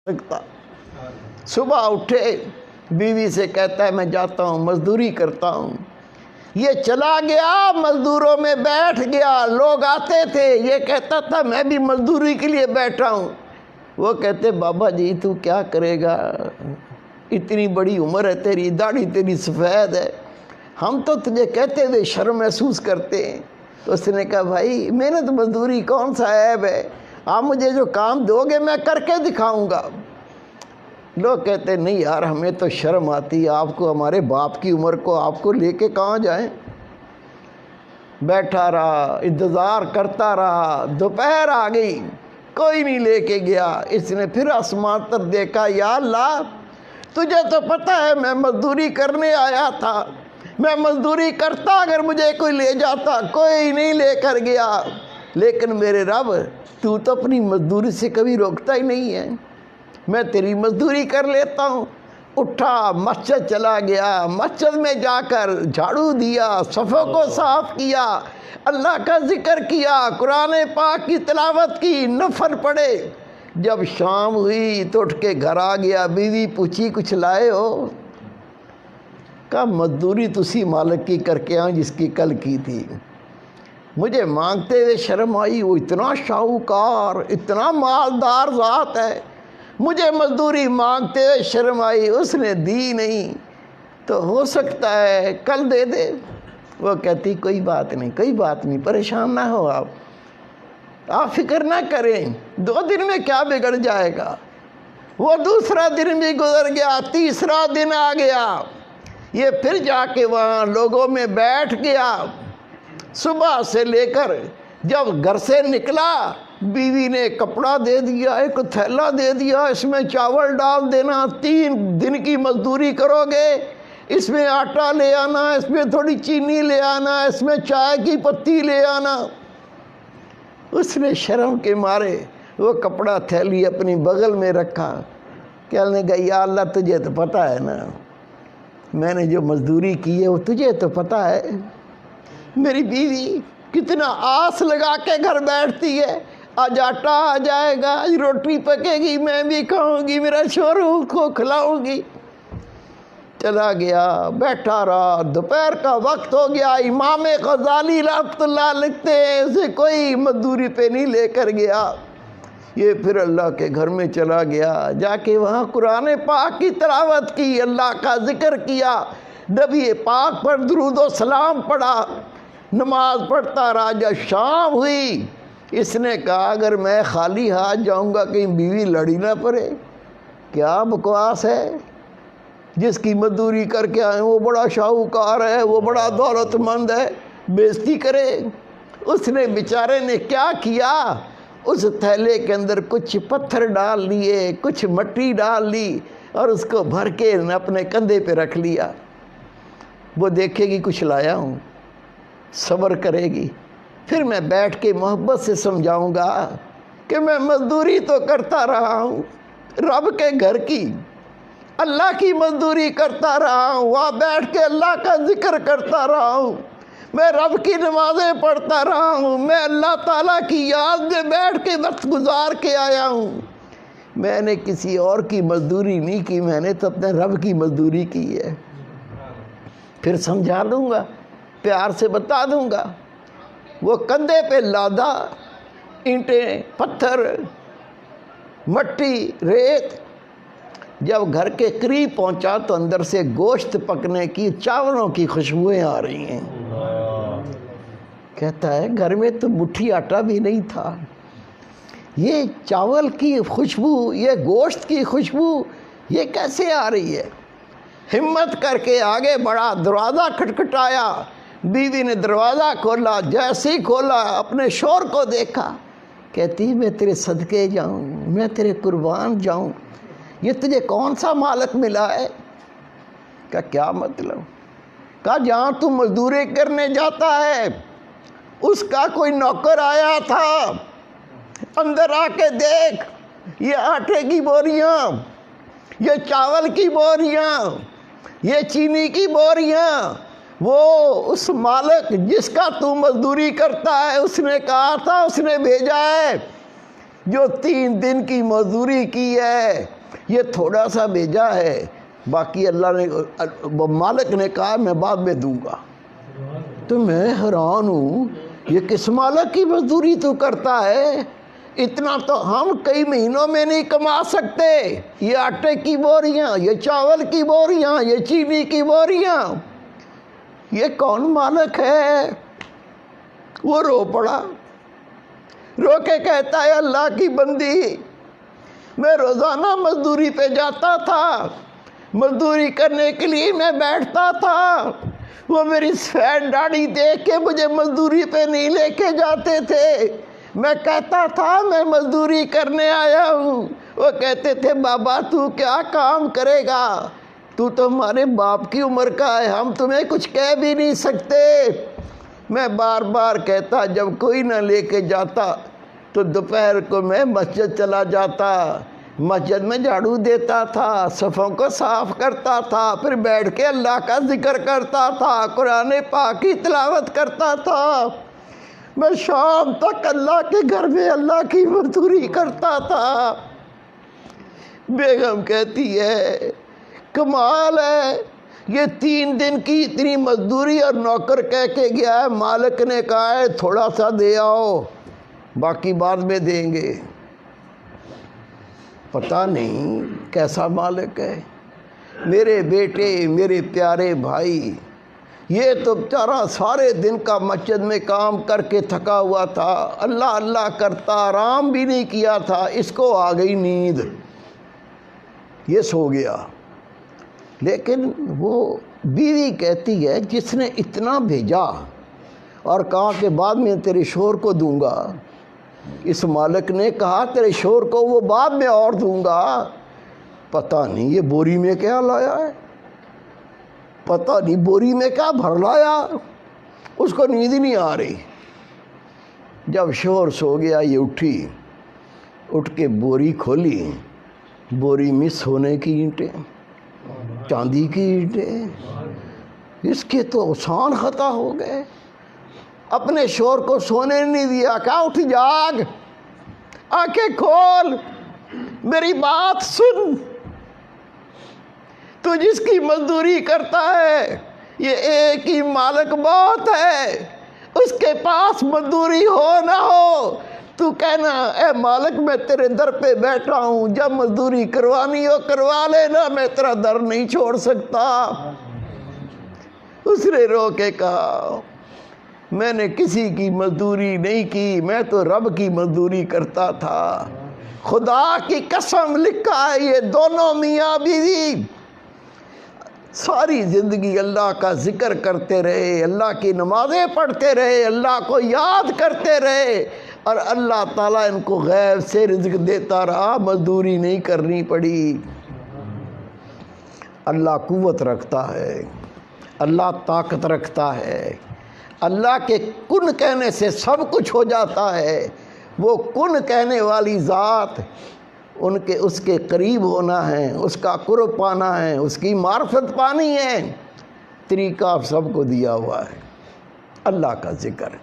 सकता। सुबह उठे, बीवी से कहता है मैं जाता हूँ मजदूरी करता हूँ। ये चला गया, मजदूरों में बैठ गया। लोग आते थे, ये कहता था मैं भी मजदूरी के लिए बैठा हूँ। वो कहते बाबा जी तू क्या करेगा, इतनी बड़ी उम्र है तेरी, दाढ़ी तेरी सफ़ेद है, हम तो तुझे कहते हुए शर्म महसूस करते हैं। तो उसने कहा भाई मेहनत मजदूरी कौन सा ऐब है, आप मुझे जो काम दोगे मैं करके दिखाऊंगा। लोग कहते नहीं यार हमें तो शर्म आती है, आपको हमारे बाप की उम्र को आपको लेके कहाँ जाएं। बैठा रहा, इंतज़ार करता रहा, दोपहर आ गई, कोई नहीं लेके गया। इसने फिर आसमान पर देखा, या अल्लाह तुझे तो पता है मैं मजदूरी करने आया था, मैं मजदूरी करता अगर मुझे कोई ले जाता, कोई नहीं लेकर गया। लेकिन मेरे रब तू तो अपनी मजदूरी से कभी रोकता ही नहीं है, मैं तेरी मजदूरी कर लेता हूँ। उठा, मस्जिद चला गया, मस्जिद में जाकर झाड़ू दिया, सफ़ों को साफ़ किया, अल्लाह का जिक्र किया, कुरान पाक की तिलावत की, नफल पढ़े। जब शाम हुई तो उठ के घर आ गया। बीवी पूछी कुछ लाए हो? कहा मजदूरी तुसी मालिक की करके आऊँ जिसकी कल की थी। मुझे मांगते हुए शर्म आई, वो इतना शाहूकार, इतना मालदार ज़ात है, मुझे मजदूरी मांगते हुए शर्म आई, उसने दी नहीं तो हो सकता है कल दे दे। वो कहती कोई बात नहीं, कोई बात नहीं, परेशान ना हो आप फिक्र ना करें, 2 दिन में क्या बिगड़ जाएगा। वो दूसरा दिन भी गुजर गया, तीसरा दिन आ गया, ये फिर जाके वहाँ लोगों में बैठ गया। सुबह से लेकर जब घर से निकला, बीवी ने कपड़ा दे दिया, एक थैला दे दिया, इसमें चावल डाल देना, 3 दिन की मजदूरी करोगे, इसमें आटा ले आना, इसमें थोड़ी चीनी ले आना, इसमें चाय की पत्ती ले आना। उसने शर्म के मारे वो कपड़ा थैली अपनी बगल में रखा। कहने लगा या अल्लाह तुझे तो पता है ना मैंने जो मजदूरी की है वो तुझे तो पता है। मेरी बीवी कितना आस लगा के घर बैठती है, आज आटा आ जाएगा, आज रोटी पकेगी, मैं भी खाऊंगी, मेरा शोहर को खिलाऊंगी। चला गया, बैठा रहा, दोपहर का वक्त हो गया। इमाम गजाली रहमतुल्लाह लिखते हैं इसे कोई मजदूरी पे नहीं लेकर गया। ये फिर अल्लाह के घर में चला गया, जाके वहाँ कुरान पाक की तिलावत की, अल्लाह का जिक्र किया, नबी पाक पर दुरूद व सलाम पढ़ा, नमाज पढ़ता रहा। जब शाम हुई, इसने कहा अगर मैं खाली हाथ जाऊंगा कहीं बीवी लड़ी ना पड़े। क्या बकवास है, जिसकी मजदूरी करके आए वो बड़ा शाहूकार है, वो बड़ा दौलतमंद है, बेइज्जती करे। उसने बेचारे ने क्या किया, उस थैले के अंदर कुछ पत्थर डाल लिए, कुछ मिट्टी डाल ली और उसको भर के अपने कंधे पे रख लिया। वो देखेगी कुछ लाया हूँ, सब्र करेगी, फिर मैं बैठ के मोहब्बत से समझाऊंगा कि मैं मजदूरी तो करता रहा हूँ, रब के घर की, अल्लाह की मजदूरी करता रहा हूँ, वहाँ बैठ के अल्लाह का जिक्र करता रहा हूँ, मैं रब की नमाज़ें पढ़ता रहा हूँ, मैं अल्लाह ताला की याद में बैठ के वक्त गुजार के आया हूँ। मैंने किसी और की मजदूरी नहीं की, मैंने तो अपने रब की मजदूरी की है। फिर समझा दूँगा, प्यार से बता दूँगा। वो कंधे पे लादा, ईंटें, पत्थर, मट्टी, रेत। जब घर के करीब पहुंचा तो अंदर से गोश्त पकने की, चावलों की खुशबुएं आ रही हैं। कहता है घर में तो मुट्ठी आटा भी नहीं था, ये चावल की खुशबू, ये गोश्त की खुशबू ये कैसे आ रही है। हिम्मत करके आगे बढ़ा, दरवाज़ा खटखटाया, बीवी ने दरवाज़ा खोला, जैसे ही खोला अपने शोहर को देखा, कहती मैं तेरे सदके जाऊं, मैं तेरे कुर्बान जाऊं, ये तुझे कौन सा मालिक मिला है। क्या मतलब। कहा जहाँ तू मजदूरी करने जाता है उसका कोई नौकर आया था, अंदर आके देख, ये आटे की बोरियां, ये चावल की बोरियां, ये चीनी की बोरियां, वो उस मालिक जिसका तू मजदूरी करता है उसने कहा था, उसने भेजा है جو 3 دن کی مزدوری کی ہے یہ تھوڑا سا بھیجا ہے، باقی اللہ نے مالک نے کہا میں بعد میں دوں گا۔ تو میں حیران ہوں، یہ کس مالک کی مزدوری تو کرتا ہے؟ اتنا تو ہم کئی مہینوں میں نہیں کما سکتے۔ یہ آٹے کی بوریاں، یہ چاول کی بوریاں، یہ چینی کی بوریاں، یہ کون مالک ہے؟ وہ رو پڑا، رو کے کہتا ہے اللہ کی بندی، میں روزانہ مزدوری پہ جاتا تھا، مزدوری کرنے کے لیے میں بیٹھتا تھا، وہ میری سفید داڑھی دیکھ کے مجھے مزدوری پہ نہیں لے کے جاتے تھے۔ میں کہتا تھا میں مزدوری کرنے آیا ہوں، وہ کہتے تھے بابا تو کیا کام کرے گا، تو ہمارے باپ کی عمر کا ہے، ہم تمہیں کچھ کہہ بھی نہیں سکتے۔ میں بار بار کہتا، جب کوئی نہ لے کے جاتا تو دوپہر کو میں مسجد چلا جاتا، مسجد میں جھاڑو دیتا تھا، صفوں کو صاف کرتا تھا، پھر بیٹھ کے اللہ کا ذکر کرتا تھا، قرآن پاک کی تلاوت کرتا تھا، میں شام تک اللہ کے گھر میں اللہ کی مزدوری کرتا تھا۔ بیگم کہتی ہے کمال ہے، یہ 3 دن کی اتنی مزدوری اور نوکر کہہ کے گیا ہے، مالک نے کہا ہے تھوڑا سا دے آؤ، باقی بعد میں دیں گے۔ پتہ نہیں کیسا مالک ہے۔ میرے بیٹے، میرے پیارے بھائی، یہ تو بیچارہ سارے دن کا مسجد میں کام کر کے تھکا ہوا تھا، اللہ اللہ کرتا، آرام بھی نہیں کیا تھا، اس کو آ گئی نیند، یہ سو گیا۔ لیکن وہ بیوی کہتی ہے جس نے اتنا بھیجا اور کہا کہ بعد میں تیرے شوہر کو دوں گا، اس مالک نے کہا تیرے شوہر کو وہ بعد میں اور دوں گا، پتہ نہیں یہ بوری میں کیا لایا ہے، پتہ نہیں بوری میں کیا بھر لایا، اس کو نیند ہی نہیں آ رہی۔ جب شوہر سو گیا یہ اٹھی، اٹھ کے بوری کھولی، بوری میں سونے کی اینٹیں، چاندی کی اینٹیں، اس کے تو آسان خطا ہو گئے۔ اپنے شوہر کو سونے نہیں دیا، کہا اٹھ جاگ، آنکھیں کھول، میری بات سن، تو جس کی مزدوری کرتا ہے یہ ایک ہی مالک بہت ہے، اس کے پاس مزدوری ہو نہ ہو تو کہنا اے مالک میں تیرے در پہ بیٹھا ہوں، جب مزدوری کروانی ہو کروا لینا، میں تیرا در نہیں چھوڑ سکتا۔ اس نے رو کے کہا میں نے کسی کی مزدوری نہیں کی، میں تو رب کی مزدوری کرتا تھا۔ خدا کی قسم لکھا ہے یہ دونوں میاں بیوی ساری زندگی اللہ کا ذکر کرتے رہے، اللہ کی نمازیں پڑھتے رہے، اللہ کو یاد کرتے رہے، اور اللہ تعالیٰ ان کو غیب سے رزق دیتا رہا، مزدوری نہیں کرنی پڑی۔ اللہ قوت رکھتا ہے، اللہ طاقت رکھتا ہے، اللہ کے کن کہنے سے سب کچھ ہو جاتا ہے۔ وہ کن کہنے والی ذات، اس کے قریب ہونا ہے، اس کا قرب پانا ہے، اس کی معرفت پانی ہے، طریقہ سب کو دیا ہوا ہے، اللہ کا ذکر۔